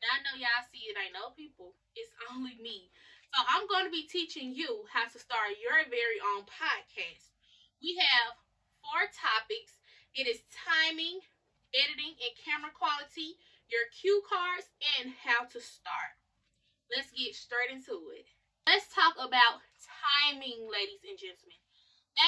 I know y'all see it ain't no people. It's only me. So I'm going to be teaching you how to start your very own podcast. We have 4 topics. It is timing, editing, and camera quality, your cue cards, and how to start. Let's get straight into it. Let's talk about timing, ladies and gentlemen.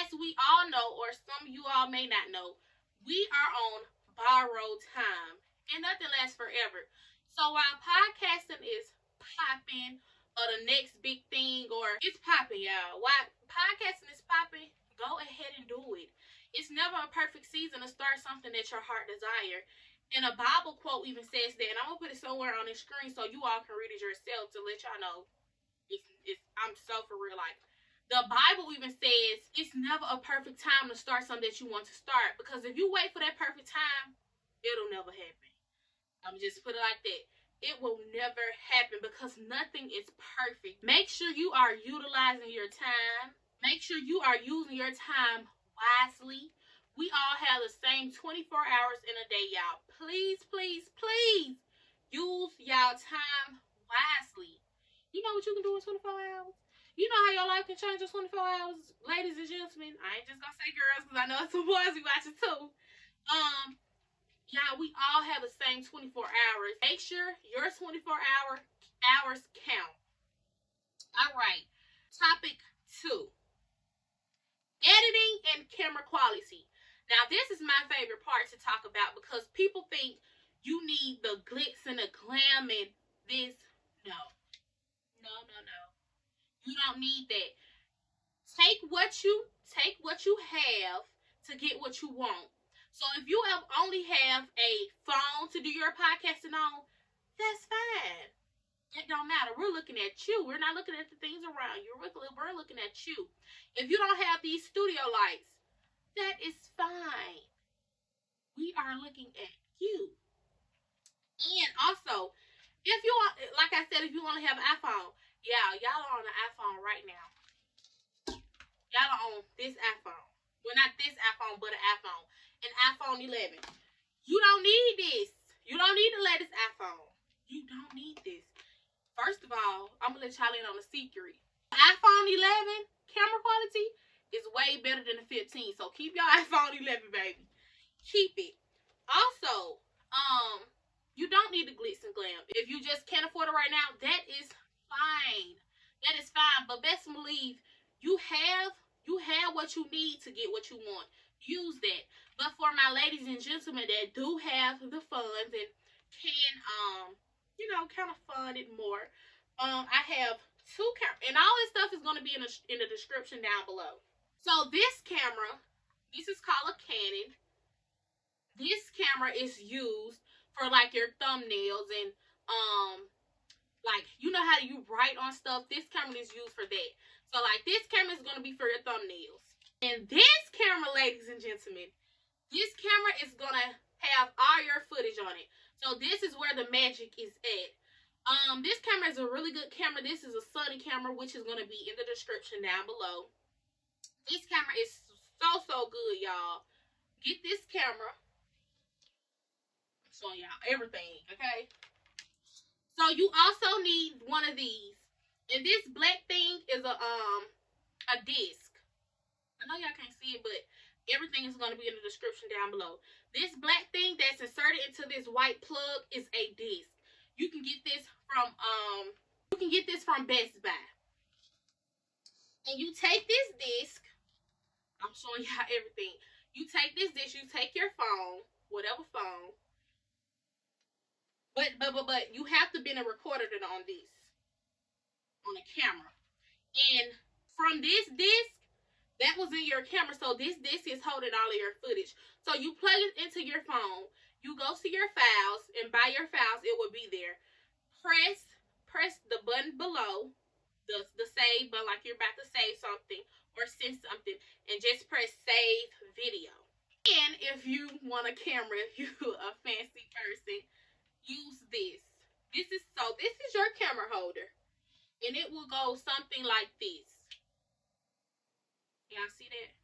As we all know, or some of you all may not know, we are on borrowed time, and nothing lasts forever. So while podcasting is popping, or the next big thing, or it's popping, y'all. While podcasting is popping, go ahead and do it. It's never a perfect season to start something that your heart desire. And a Bible quote even says that, and I'm gonna put it somewhere on the screen so you all can read it yourself to let y'all know. I'm so for real. Like, the Bible even says it's never a perfect time to start something that you want to start, because if you wait for that perfect time, it'll never happen. I'm just put it like that. It will never happen because nothing is perfect. Make sure you are utilizing your time. Make sure you are using your time wisely. We all have the same 24 hours in a day, y'all. Please, please, please use y'all time wisely. You know what you can do in 24 hours? You know how your life can change in 24 hours, ladies and gentlemen. I ain't just gonna say girls because I know some boys be watching too. Y'all, we all have the same 24 hours. Make sure your 24 hours count. All right. Topic 2. Editing and camera quality. Now, this is my favorite part to talk about because people think you need the glitz and the glam and this. No. No. You don't need that. Take what you have to get what you want. So if you only have a phone to do your podcasting on, that's fine. It don't matter. We're looking at you. We're not looking at the things around you. We're looking at you. If you don't have these studio lights, that is fine. We are looking at you. And also, if you want, like I said, if you only have an iPhone, y'all are on an iPhone right now. Y'all are on this iPhone. Well, not this iPhone, but an iPhone. An iPhone 11. You don't need this. You don't need the latest iPhone. You don't need this. First of all, I'm going to let y'all in on a secret. iPhone 11 camera quality is way better than the 15. So keep your iPhone 11, baby. Keep it. Also, you don't need the glitz and glam. If you just can't afford it right now, that is fine. That is fine. But best believe you have what you need to get what you want. Use that. But for my ladies and gentlemen that do have the funds and can kind of fund it more, I have 2 cameras, and all this stuff is going to be in the description down below. So this camera, this is called a Canon. This camera is used for like your thumbnails and like, you know how you write on stuff. This camera is used for that. So like, this camera is going to be for your thumbnails. And this camera, ladies and gentlemen, this camera is going to have all your footage on it. So this is where the magic is at. This camera is a really good camera. This is a Sony camera, which is going to be in the description down below. This camera is so good, y'all. Get this camera. I'm showing y'all everything, okay? So you also need one of these. And this black thing is a disc. I know y'all can't see it, but everything is going to be in the description down below. This black thing that's inserted into this white plug is a disc. You can get this from Best Buy. And you take this disc. I'm showing y'all everything. You take this disc, you take your phone, whatever phone. But you have to be recorded on this, on a camera. And from this disc, that was in your camera, so this disc is holding all of your footage. So you plug it into your phone, you go to your files, and by your files, it will be there. Press the button below, the save button, like you're about to save something or send something, and just press save video. And if you want a camera, if you're a fancy person, use this. This is your camera holder, and it will go something like this. Y'all see that?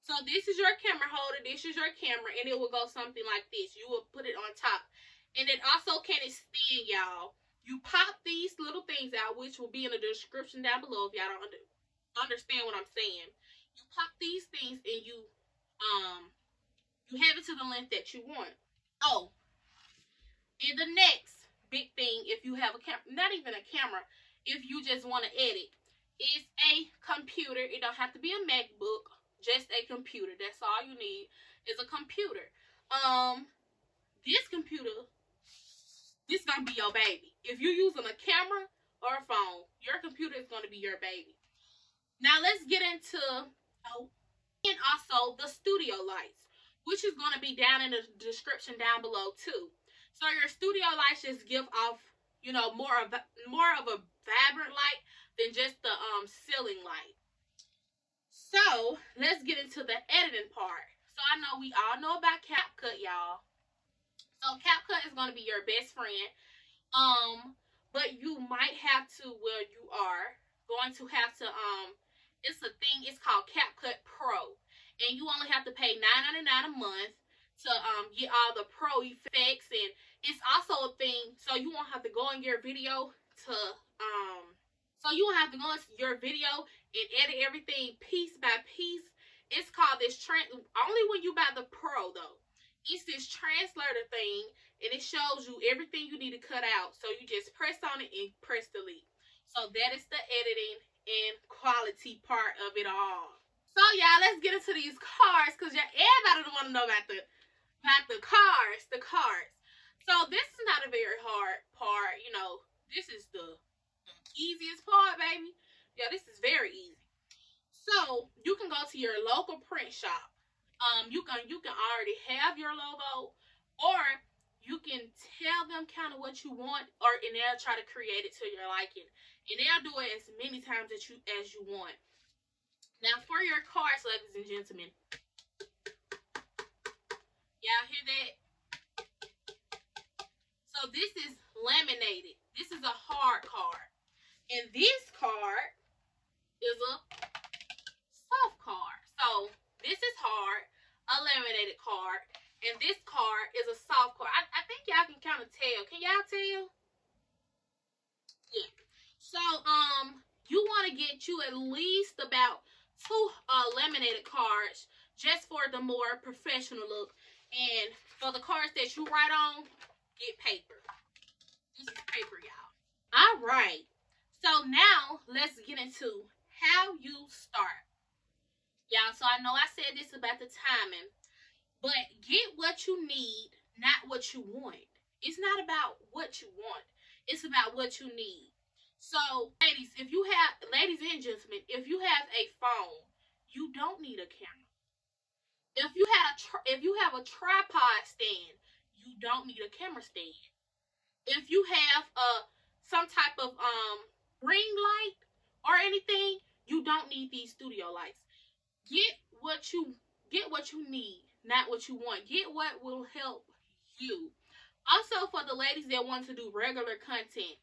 So this is your camera holder, this is your camera, and it will go something like this. You will put it on top. And it also can extend, y'all. You pop these little things out, which will be in the description down below if y'all don't understand what I'm saying. You pop these things and you have it to the length that you want. Oh, and the next big thing, if you have a camera, not even a camera, if you just want to edit, is a computer. It don't have to be a MacBook, just a computer. That's all you need is a computer. This computer, this gonna be your baby. If you're using a camera or a phone, your computer is gonna be your baby. Now let's get into and also the studio lights, which is gonna be down in the description down below too. So your studio lights just give off, you know, more of a vibrant light than just the ceiling light. So let's get into the editing part. So I know we all know about CapCut, y'all. So CapCut is going to be your best friend. But you might have to, well, you are going to have to, it's a thing, it's called CapCut Pro. And you only have to pay $9.99 a month to get all the pro effects. And it's also a thing, so you won't have to go in your video to, and edit everything piece by piece. It's called this, only when you buy the Pro, though. It's this translator thing, and it shows you everything you need to cut out. So you just press on it and press delete. So that is the editing and quality part of it all. So y'all, let's get into these cars, because everybody want to know about the cars. So this is not a very hard part. You know, this is the easiest part, baby. Yeah, this is very easy. So you can go to your local print shop. You can already have your logo, or you can tell them kind of what you want, and they'll try to create it to your liking, and they'll do it as many times as you want. Now for your cars, ladies and gentlemen, y'all hear that? So this is laminated. This is a hard card, and this card is a soft card. So this is hard, a laminated card, and this card is a soft card. I think y'all can kind of tell. Can y'all tell? Yeah. So you want to get you at least about 2 laminated cards, just for the more professional look. And for the cards that you write on, get paper. This is paper, y'all. All right. So now let's get into how you start. Y'all, so I know I said this about the timing, but get what you need, not what you want. It's not about what you want. It's about what you need. So, ladies and gentlemen, if you have a phone, you don't need a camera. If you have a tripod stand, you don't need a camera stand. If you have some type of ring light or anything, you don't need these studio lights. Get what you need, not what you want. Get what will help you. Also, for the ladies that want to do regular content,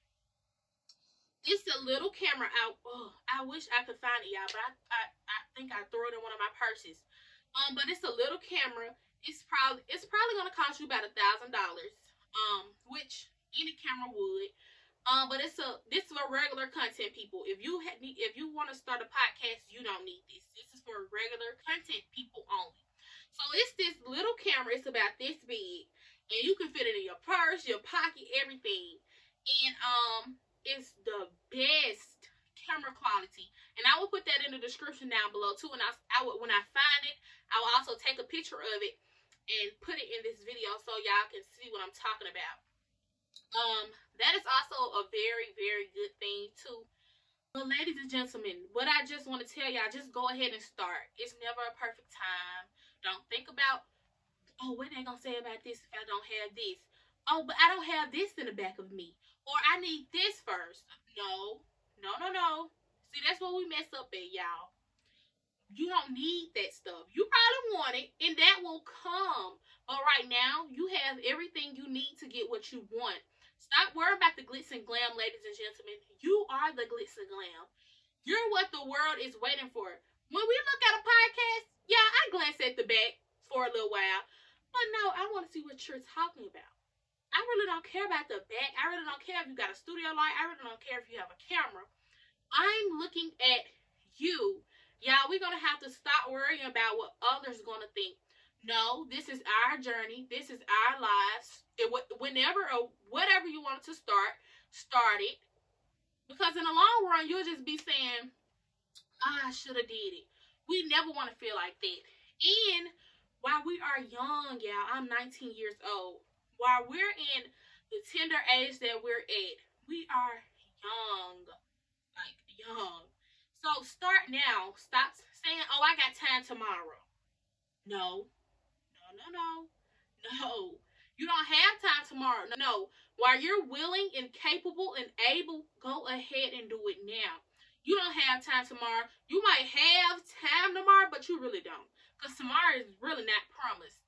it's a little camera out. Oh, I wish I could find it, y'all, but I think I threw it in one of my purses. But it's a little camera. It's probably gonna cost you about $1,000. Which any camera would. But this is for regular content, people. If you want to start a podcast, you don't need this. This is for regular content people only. So it's this little camera. It's about this big, and you can fit it in your purse, your pocket, everything. And it's the best camera quality. And I will put that in the description down below too. And when I find it, I will also take a picture of it and put it in this video so y'all can see what I'm talking about. That is also a very, very good thing too. But ladies and gentlemen, what I just want to tell y'all, just go ahead and start. It's never a perfect time. Don't think about, oh, what are they gonna say about this if I don't have this? Oh, but I don't have this in the back of me. Or I need this first. No. See, that's what we mess up at, y'all. You don't need that stuff. You probably want it, and that will come. But right now, you have everything you need to get what you want. Stop worrying about the glitz and glam, ladies and gentlemen. You are the glitz and glam. You're what the world is waiting for. When we look at a podcast, yeah, I glance at the back for a little while. But no, I want to see what you're talking about. I really don't care about the back. I really don't care if you got a studio light. I really don't care if you have a camera. I'm looking at you. Y'all, we're going to have to stop worrying about what others are going to think. No, this is our journey. This is our lives. Whenever or whatever you wanted to start it. Because in the long run, you'll just be saying, I should have did it. We never want to feel like that. And while we are young, y'all, I'm 19 years old. While we're in the tender age that we're at, we are young. Like, young. So start now. Stop saying, oh, I got time tomorrow. No. No. You don't have time tomorrow. No. While you're willing and capable and able, go ahead and do it now. You don't have time tomorrow. You might have time tomorrow, but you really don't. Because tomorrow is really not promised.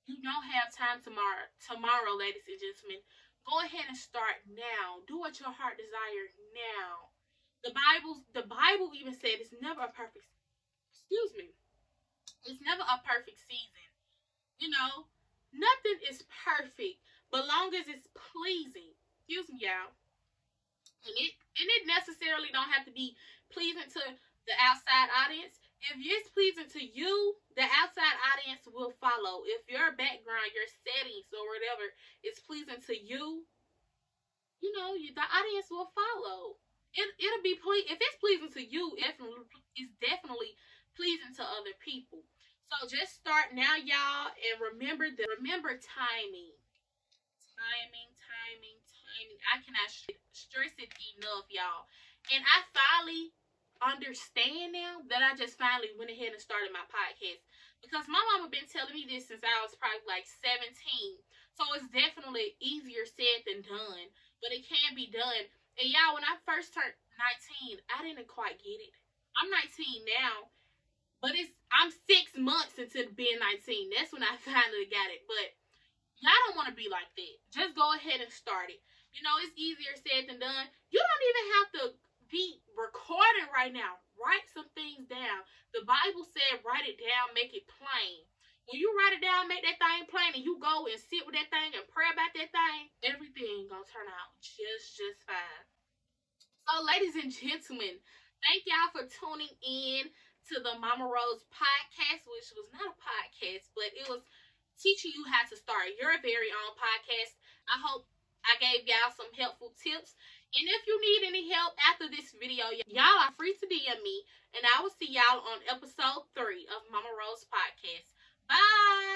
You don't have time tomorrow, ladies and gentlemen. Go ahead and start now. Do what your heart desires now. The Bible even said it's never a perfect, it's never a perfect season. You know, nothing is perfect, but long as it's pleasing. Excuse me, y'all. And it necessarily don't have to be pleasing to the outside audience. If it's pleasing to you, the outside audience will follow. If your background, your settings, or whatever is pleasing to you, you know, the audience will follow. It'll be if it's pleasing to you, it's definitely pleasing to other people. So just start now, y'all, and remember timing. Timing. I cannot stress it enough, y'all. And I finally understand now that I just finally went ahead and started my podcast. Because my mama been telling me this since I was probably like 17. So it's definitely easier said than done. But it can be done. And y'all, when I first turned 19, I didn't quite get it. I'm 19 now. But I'm 6 months into being 19. That's when I finally got it. But y'all don't want to be like that. Just go ahead and start it. You know, it's easier said than done. You don't even have to be recording right now. Write some things down. The Bible said write it down, make it plain. When you write it down, make that thing plain, and you go and sit with that thing and pray about that thing, everything gonna turn out just fine. So, ladies and gentlemen, thank y'all for tuning in to the Mama Rose podcast, which was not a podcast, but it was teaching you how to start your very own podcast. I hope I gave y'all some helpful tips. And if you need any help after this video, y'all are free to DM me. And I will see y'all on episode 3 of Mama Rose Podcast. Bye!